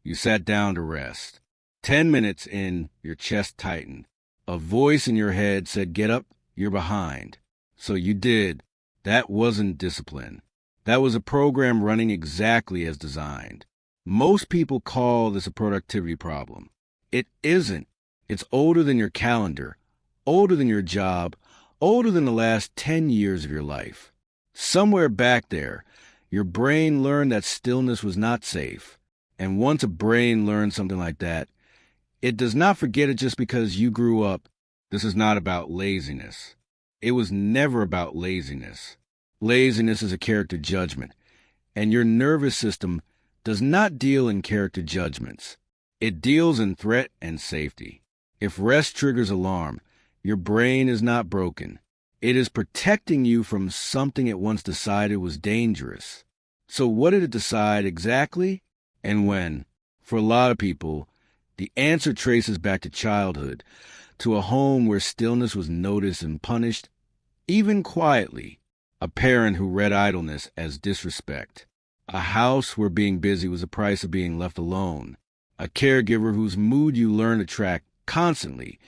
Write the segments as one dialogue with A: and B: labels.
A: You sat down to rest. 10 minutes in, your chest tightened. A voice in your head said, "Get up, you're behind." So you did. That wasn't discipline. That was a program running exactly as designed. Most people call this a productivity problem. It isn't. It's older than your calendar, older than your job, older than the last 10 years of your life. Somewhere back there, your brain learned that stillness was not safe. And once a brain learns something like that, it does not forget it just because you grew up. This is not about laziness. It was never about laziness. Laziness is a character judgment, and your nervous system does not deal in character judgments. It deals in threat and safety. If rest triggers alarm, your brain is not broken. It is protecting you from something it once decided was dangerous. So what did it decide exactly and when? For a lot of people, the answer traces back to childhood, to a home where stillness was noticed and punished, even quietly. A parent who read idleness as disrespect. A house where being busy was the price of being left alone. A caregiver whose mood you learned to track constantly,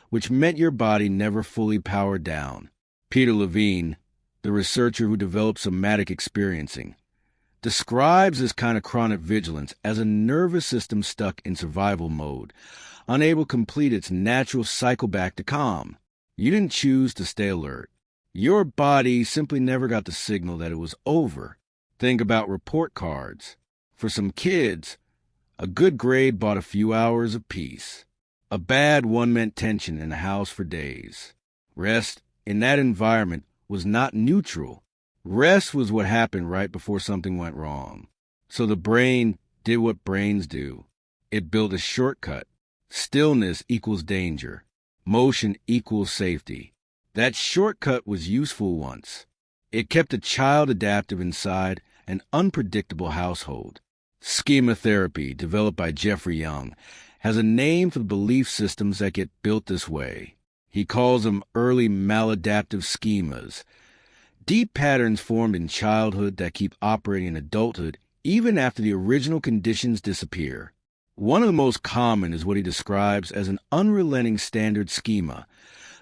A: which meant your body never fully powered down. Peter Levine, the researcher who developed somatic experiencing, describes this kind of chronic vigilance as a nervous system stuck in survival mode, unable to complete its natural cycle back to calm. You didn't choose to stay alert. Your body simply never got the signal that it was over. Think about report cards. For some kids, a good grade bought a few hours of peace. A bad one meant tension in the house for days. Rest, in that environment, was not neutral. Rest was what happened right before something went wrong. So the brain did what brains do. It built a shortcut. Stillness equals danger. Motion equals safety. That shortcut was useful once. It kept a child adaptive inside an unpredictable household. Schema therapy, developed by Jeffrey Young, has a name for the belief systems that get built this way. He calls them early maladaptive schemas. Deep patterns formed in childhood that keep operating in adulthood even after the original conditions disappear. One of the most common is what he describes as an unrelenting standard schema,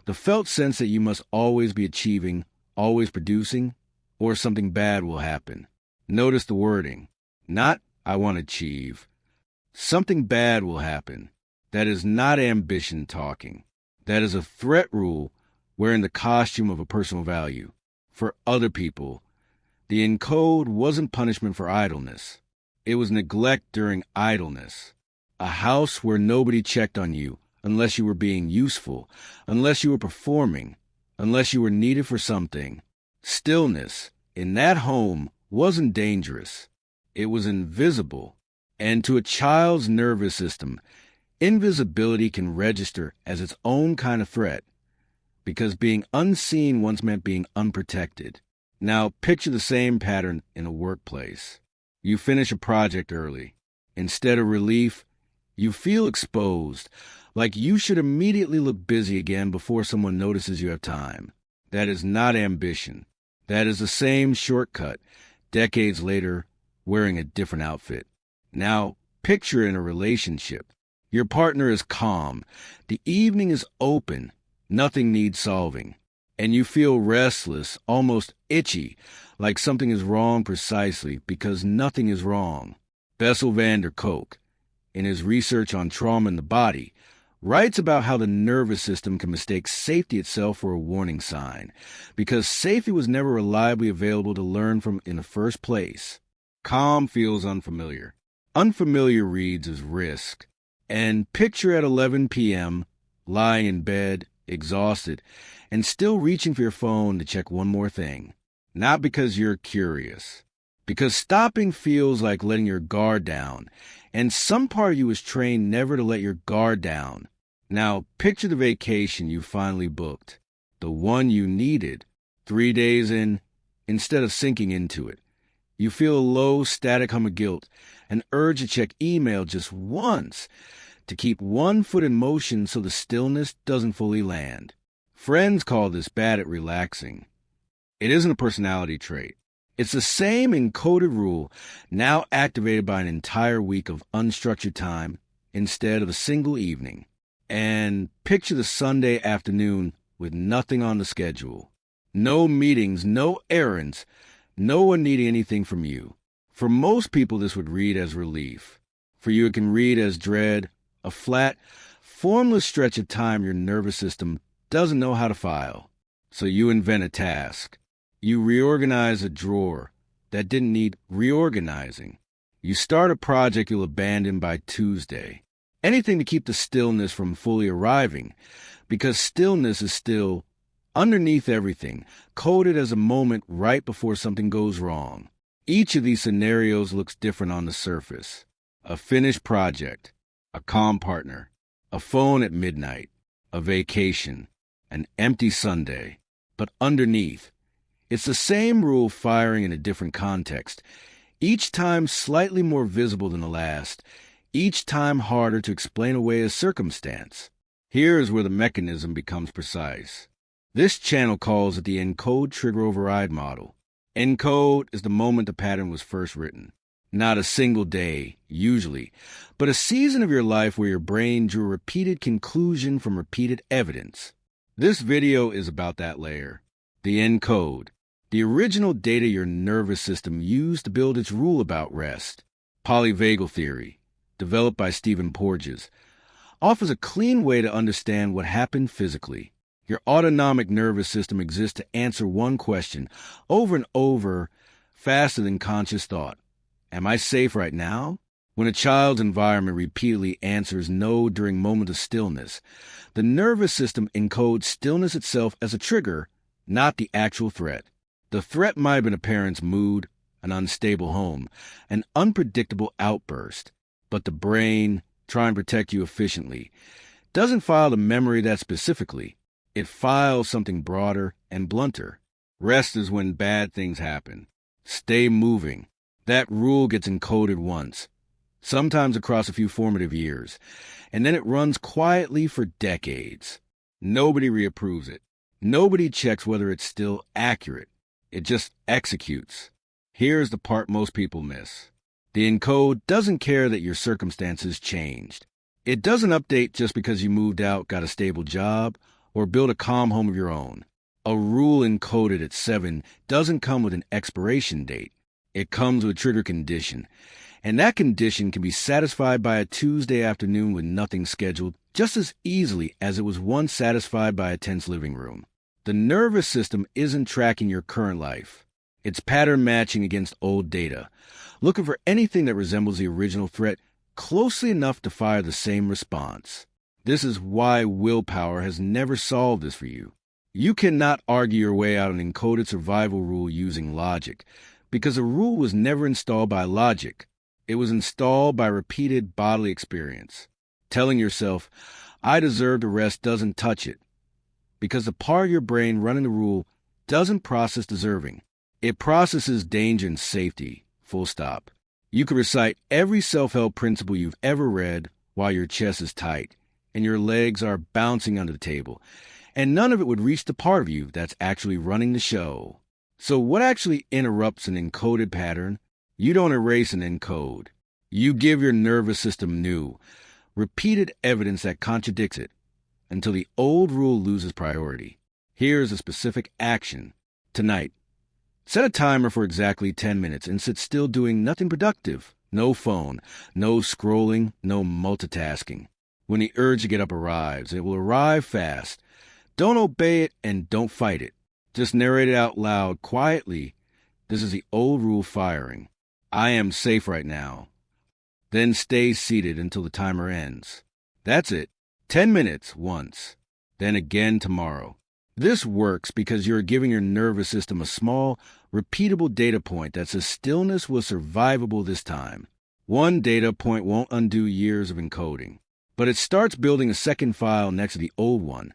A: the felt sense that you must always be achieving, always producing, or something bad will happen. Notice the wording. Not, "I want to achieve." Something bad will happen. That is not ambition talking. That is a threat rule wearing the costume of a personal value. For other people, the encode wasn't punishment for idleness. It was neglect during idleness. A house where nobody checked on you unless you were being useful, unless you were performing, unless you were needed for something. Stillness in that home wasn't dangerous. It was invisible. And to a child's nervous system, invisibility can register as its own kind of threat, because being unseen once meant being unprotected. Now picture the same pattern in a workplace. You finish a project early. Instead of relief, you feel exposed, like you should immediately look busy again before someone notices you have time. That is not ambition. That is the same shortcut, decades later, wearing a different outfit. Now, picture in a relationship. Your partner is calm. The evening is open. Nothing needs solving. And you feel restless, almost itchy, like something is wrong precisely because nothing is wrong. Bessel van der Kolk, in his research on trauma in the body, writes about how the nervous system can mistake safety itself for a warning sign, because safety was never reliably available to learn from in the first place. Calm feels unfamiliar. Unfamiliar reads as risk. And picture at 11 p.m., lying in bed, exhausted, and still reaching for your phone to check one more thing. Not because you're curious. Because stopping feels like letting your guard down, and some part of you is trained never to let your guard down. Now, picture the vacation you finally booked, the one you needed. 3 days in, instead of sinking into it, you feel a low, static hum of guilt, an urge to check email just once, to keep one foot in motion so the stillness doesn't fully land. Friends call this bad at relaxing. It isn't a personality trait. It's the same encoded rule, now activated by an entire week of unstructured time instead of a single evening. And picture the Sunday afternoon with nothing on the schedule. No meetings, no errands, no one needing anything from you. For most people, this would read as relief. For you, it can read as dread, a flat, formless stretch of time your nervous system doesn't know how to file. So you invent a task. You reorganize a drawer that didn't need reorganizing. You start a project you'll abandon by Tuesday. Anything to keep the stillness from fully arriving, because stillness is still underneath everything, coded as a moment right before something goes wrong. Each of these scenarios looks different on the surface. A finished project, a calm partner, a phone at midnight, a vacation, an empty Sunday. But underneath, it's the same rule firing in a different context, each time slightly more visible than the last, each time harder to explain away as circumstance. Here is where the mechanism becomes precise. This channel calls it the Encode-Trigger-Override model. Encode is the moment the pattern was first written. Not a single day, usually, but a season of your life where your brain drew a repeated conclusion from repeated evidence. This video is about that layer, the encode, the original data your nervous system used to build its rule about rest. Polyvagal theory, developed by Stephen Porges, offers a clean way to understand what happened physically. Your autonomic nervous system exists to answer one question over and over, faster than conscious thought. Am I safe right now? When a child's environment repeatedly answers no during moments of stillness, the nervous system encodes stillness itself as a trigger, not the actual threat. The threat might have been a parent's mood, an unstable home, an unpredictable outburst, but the brain, trying to protect you efficiently, doesn't file the memory that specifically. It files something broader and blunter. Rest is when bad things happen. Stay moving. That rule gets encoded once, sometimes across a few formative years, and then it runs quietly for decades. Nobody reapproves it. Nobody checks whether it's still accurate. It just executes. Here's the part most people miss. The encode doesn't care that your circumstances changed. It doesn't update just because you moved out, got a stable job, or built a calm home of your own. A rule encoded at 7 doesn't come with an expiration date. It comes with a trigger condition, and that condition can be satisfied by a Tuesday afternoon with nothing scheduled just as easily as it was once satisfied by a tense living room. The nervous system isn't tracking your current life. It's pattern matching against old data, looking for anything that resembles the original threat closely enough to fire the same response. This is why willpower has never solved this for you. You cannot argue your way out an encoded survival rule using logic, because a rule was never installed by logic. It was installed by repeated bodily experience. Telling yourself, I deserve to rest, doesn't touch it, because the part of your brain running the rule doesn't process deserving. It processes danger and safety, full stop. You could recite every self-help principle you've ever read while your chest is tight and your legs are bouncing under the table, and none of it would reach the part of you that's actually running the show. So what actually interrupts an encoded pattern? You don't erase an encode. You give your nervous system new, repeated evidence that contradicts it until the old rule loses priority. Here's a specific action. Tonight, set a timer for exactly 10 minutes and sit still doing nothing productive. No phone, no scrolling, no multitasking. When the urge to get up arrives, it will arrive fast. Don't obey it and don't fight it. Just narrate it out loud, quietly. This is the old rule firing. I am safe right now. Then stay seated until the timer ends. That's it. 10 minutes once. Then again tomorrow. This works because you're giving your nervous system a small, repeatable data point that says stillness was survivable this time. One data point won't undo years of encoding, but it starts building a second file next to the old one,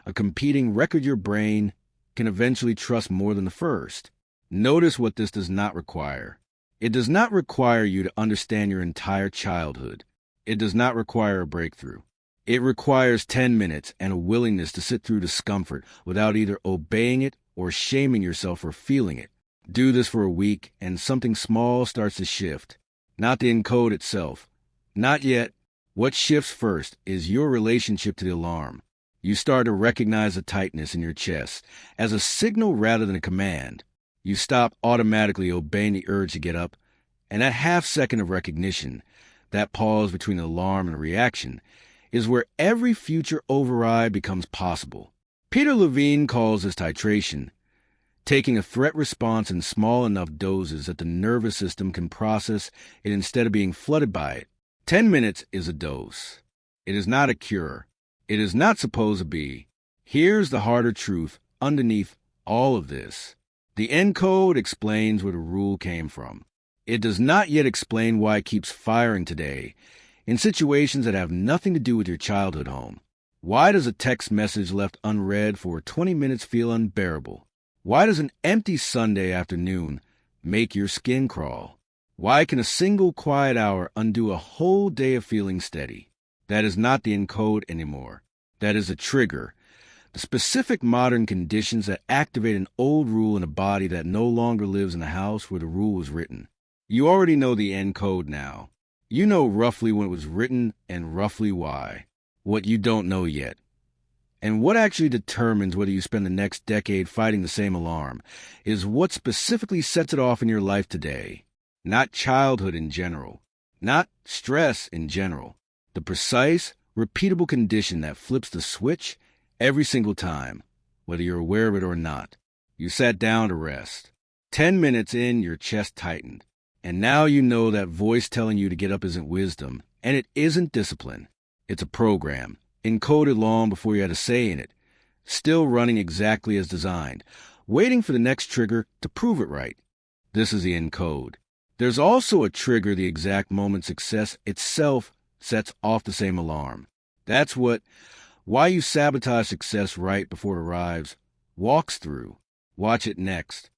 A: a competing record your brain can eventually trust more than the first. Notice what this does not require. It does not require you to understand your entire childhood. It does not require a breakthrough. It requires 10 minutes and a willingness to sit through discomfort without either obeying it or shaming yourself for feeling it. Do this for a week, and something small starts to shift. Not the encode itself. Not yet. What shifts first is your relationship to the alarm. You start to recognize the tightness in your chest as a signal rather than a command. You stop automatically obeying the urge to get up, and that half second of recognition, that pause between the alarm and reaction, is where every future override becomes possible. Peter Levine calls this titration, taking a threat response in small enough doses that the nervous system can process it instead of being flooded by it. 10 minutes is a dose. It is not a cure. It is not supposed to be. Here's the harder truth underneath all of this. The encode explains where the rule came from. It does not yet explain why it keeps firing today in situations that have nothing to do with your childhood home. Why does a text message left unread for 20 minutes feel unbearable? Why does an empty Sunday afternoon make your skin crawl? Why can a single quiet hour undo a whole day of feeling steady? That is not the encode anymore. That is a trigger. The specific modern conditions that activate an old rule in a body that no longer lives in the house where the rule was written. You already know the encode now. You know roughly when it was written and roughly why. What you don't know yet. And what actually determines whether you spend the next decade fighting the same alarm is what specifically sets it off in your life today. Not childhood in general. Not stress in general. The precise, repeatable condition that flips the switch every single time, whether you're aware of it or not. You sat down to rest. 10 minutes in, your chest tightened. And now you know that voice telling you to get up isn't wisdom, and it isn't discipline. It's a program, encoded long before you had a say in it, still running exactly as designed, waiting for the next trigger to prove it right. This is the encode. There's also a trigger the exact moment success itself sets off the same alarm. That's why you sabotage success right before it arrives. Walks through. Watch it next.